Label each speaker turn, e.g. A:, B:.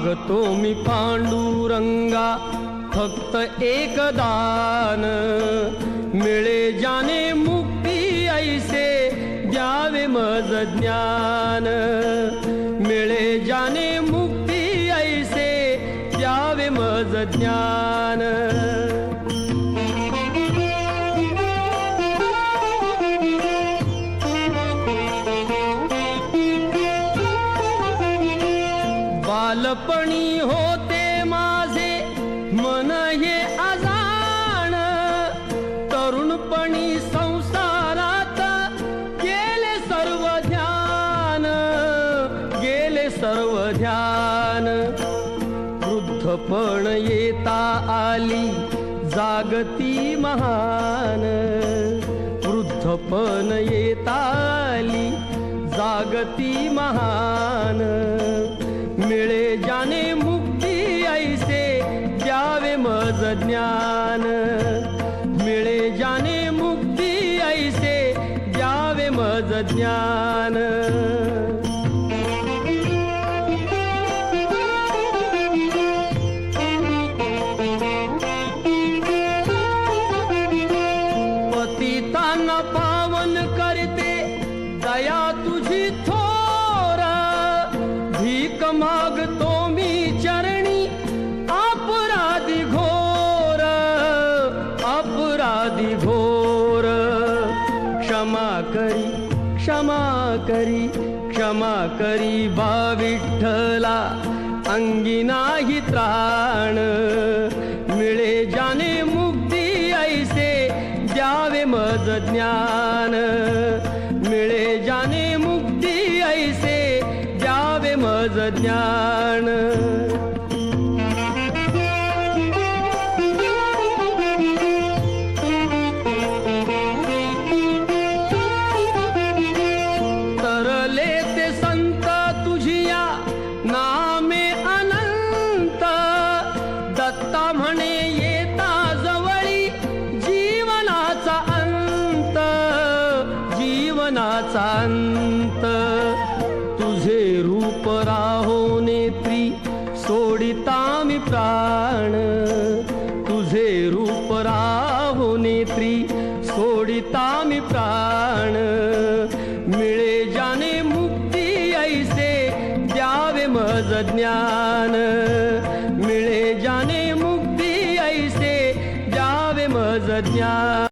A: मागतो मी पांडुरंगा फक्त एक दान, मिळे जाने मुक्ती ऐसे द्यावे मज ज्ञान, मिळे जाने मुक्ती ऐसे द्यावे मज ज्ञान. बालपणी होते माझे मन हे अजाण, तरुणपणी संसारात गेले सर्व ध्यान, गेले सर्व ध्यान. वृद्धपण येता आली जागती महान, वृद्धपण येता आली जागती महान. मिळे जाने मुक्ती ऐसे द्यावे मज ज्ञान, मिळे जाने मुक्ती ऐसे द्यावे मज ज्ञान. पतितांना पावन करते दया तुझी थोर, भीक मागतो मी चरणी अपराधी घोर, अपराधी घोर. क्षमा करी क्षमा करी क्षमा करी बा विठ्ठला, अंगी नाही त्राण. मिळे जाने मुक्ती ऐसे द्यावे मज ज्ञान, मिळे जाने मुक्ती ऐसे द्यावे मज ज्ञान. तरले ते संत तुझिया नामे अनंत, दत्ता म्हणे येता जवळी जीवनाचा अंत, जीवनाचा अंत. तुझे रूप राहो नेत्री सोडिता मी प्राण, तुझे रूप राहो नेत्री सोडिता मी प्राण. मिळे जाने मुक्ती ऐसे द्यावे मज ज्ञान, मिळे जाने मुक्ती ऐसे द्यावे मज ज्ञान.